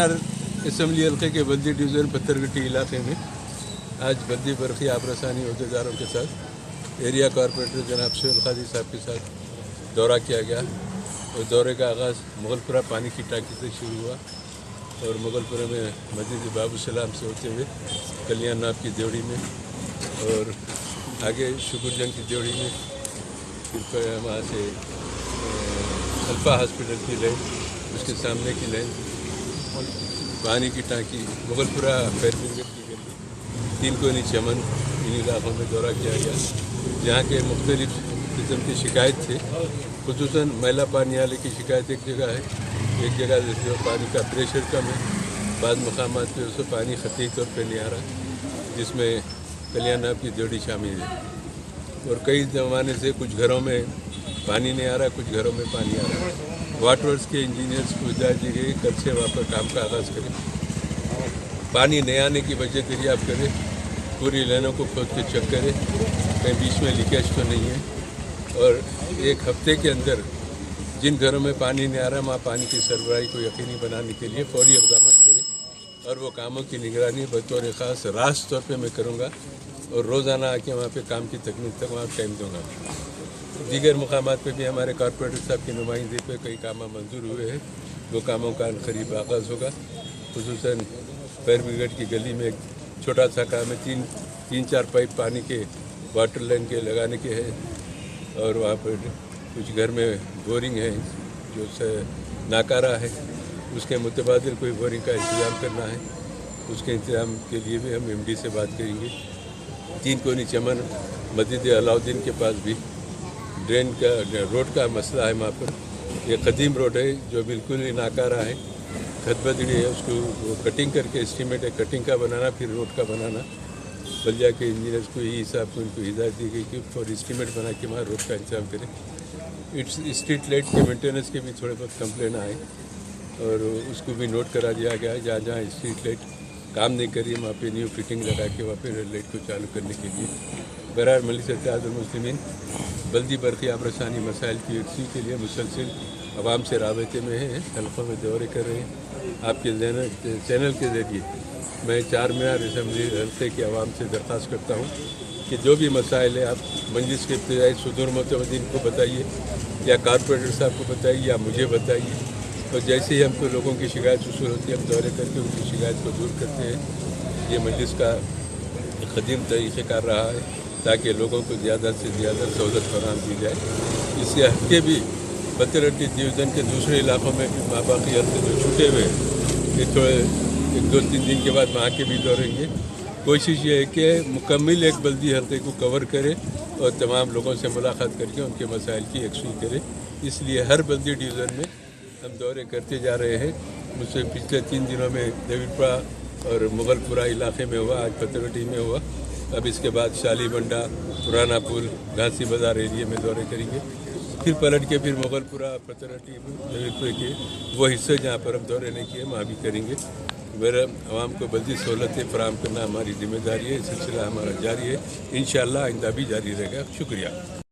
कोटनार assembly हल्के के बल्दी division Pathergatti इलाके में आज बल्दी बरखी आबरसानी अहदेदारों के साथ एरिया कॉरपोरेटर जनाब सुहेल काजी साहब के साथ दौरा किया गया और दौरे का आगाज़ मुगलपुरा पानी की टांकी से शुरू हुआ और मुगलपुरा में मस्जिद बाबू सलाम से होते हुए कल्याण नाब की देवड़ी में और आगे शुक्रजंग की देवड़ी में फिर वहाँ से अल्फा हॉस्पिटल की लाइन, उसके सामने की लाइन, पानी की टांकी, मुगलपुरा फायर ब्रिगेड की गली, तीन कोनी चमन, इन इलाकों में दौरा किया गया जहाँ के मुख्तलिफ किस्म की शिकायत थे। खुसूसन मैला पानी आने की शिकायत एक जगह है, एक जगह जो पानी का प्रेशर कम है, बाद मकामात पे उससे पानी खतई तौर पर नहीं आ रहा, जिसमें कल्याण नाब की देवड़ी शामिल है। और कई ज़माने से कुछ घरों में पानी नहीं आ रहा, कुछ घरों में पानी आ रहा है। वाटर वर्क्स के इंजीनियर्स को हिदायत दी गई कल से वहाँ पर काम का आगाज़ करें, पानी नहीं आने की वजह दरियाफ्त करें, पूरी लाइनों को खोद के चेक करें कहीं बीच में लीकेज तो नहीं है, और एक हफ्ते के अंदर जिन घरों में पानी नहीं आ रहा वहाँ पानी की सरबराही को यकीनी बनाने के लिए फौरी इक़दाम करें। और वो कामों की निगरानी बतौर ख़ास रास्त तौर पे मैं करूँगा और रोज़ाना आके वहाँ पे काम की तकनीक तक वहाँ टाइम दूँगा। दीगर मुकामात पे भी हमारे कॉरपोरेटर साहब की नुमाइंदगी पे कई काम मंजूर हुए हैं, वो कामों का करीब आगाज़ होगा। खुसूसन फायर ब्रिगेड की गली में एक छोटा सा काम है, तीन चार पाइप पानी के वाटर लाइन के लगाने के हैं और वहाँ पर कुछ घर में बोरिंग है जो नाकारा है, उसके मुतबादिल कोई बोरिंग का इंतज़ाम करना है, उसके इंतज़ाम के लिए भी हम एमडी से बात करेंगे। तीन कोनी चमन मस्जिद अलाउद्दीन के पास भी ड्रेन का रोड का मसला है, वहाँ पर ये कदीम रोड है जो बिल्कुल ही नाकारा है, खतबदड़ी है, उसको वो कटिंग करके एस्टीमेट है कटिंग का बनाना, फिर रोड का बनाना। बलिया के इंजीनियर्स को यही हिसाब को उनको हिदायत दी गई कि फॉर एस्टीमेट बना के वहाँ रोड का इंतजाम करें। स्ट्रीट लाइट के मेंटेनेंस के भी थोड़े बहुत कंप्लेन आए और उसको भी नोट करा दिया गया है, जहाँ जहाँ स्ट्रीट लाइट काम नहीं करी वहाँ पे न्यू फिटिंग लगा के वहाँ पे रेड लाइट को चालू करने के लिए। बहरहाल मजलिस इत्तेहादुल मुस्लिमीन बल्दी बरखी आबरसानी मसाइल की यकसी के लिए मुसलसिल आवाम से राबते में हैं, हल्कों में दौरे कर रहे हैं। आपके चैनल के ज़रिए मैं चार मीनार असम्बली हल्के के आवाम से दरख्वास्त करता हूँ कि जो भी मसाइल है आप मजलिस के इब्तिदाई सदर मुतमदीन को बताइए या कॉरपोरेटर साहब को बताइए या मुझे बताइए, और जैसे ही हमको लोगों की शिकायत वसूल होती है हम दौरे करके उनकी शिकायत को दूर करते हैं। ये मजलिस का क़दीम तरीक़ेकार रहा है ताकि लोगों को ज़्यादा से ज़्यादा सहूलत फराहम की जाए। इससे हटके भी पत्थरगट्टी डिवीज़न के दूसरे इलाकों में भी माबाकी हल्के जो छूटे हुए ये थोड़े एक दो तीन दिन के बाद वहाँ के भी दौड़ेंगे। कोशिश ये है कि मुकम्मल एक बल्दी हल्के को कवर करें और तमाम लोगों से मुलाकात करके उनके मसाइल की यकसूई करें। इसलिए हर बल्दी डिवीज़न में हम दौरे करते जा रहे हैं। मुझसे पिछले 3 दिनों में देवीपुरा और मुगलपुरा इलाके में हुआ, आज पत्थरगट्टी में हुआ, अब इसके बाद शालीबंडा, पुराना पुल, घासी बाज़ार एरिया में दौरे करेंगे, फिर पलट के फिर मुगलपुरा, पत्थरगट्टी, देवीपुरा के वो हिस्से जहाँ पर हम दौरे नहीं किए वहाँ भी करेंगे। मेरा आवाम को बल्दी सहूलतें फराहम करना हमारी जिम्मेदारी है, सिलसिला हमारा जारी है, इंशाअल्लाह आइंदा भी जारी रहेगा। शुक्रिया।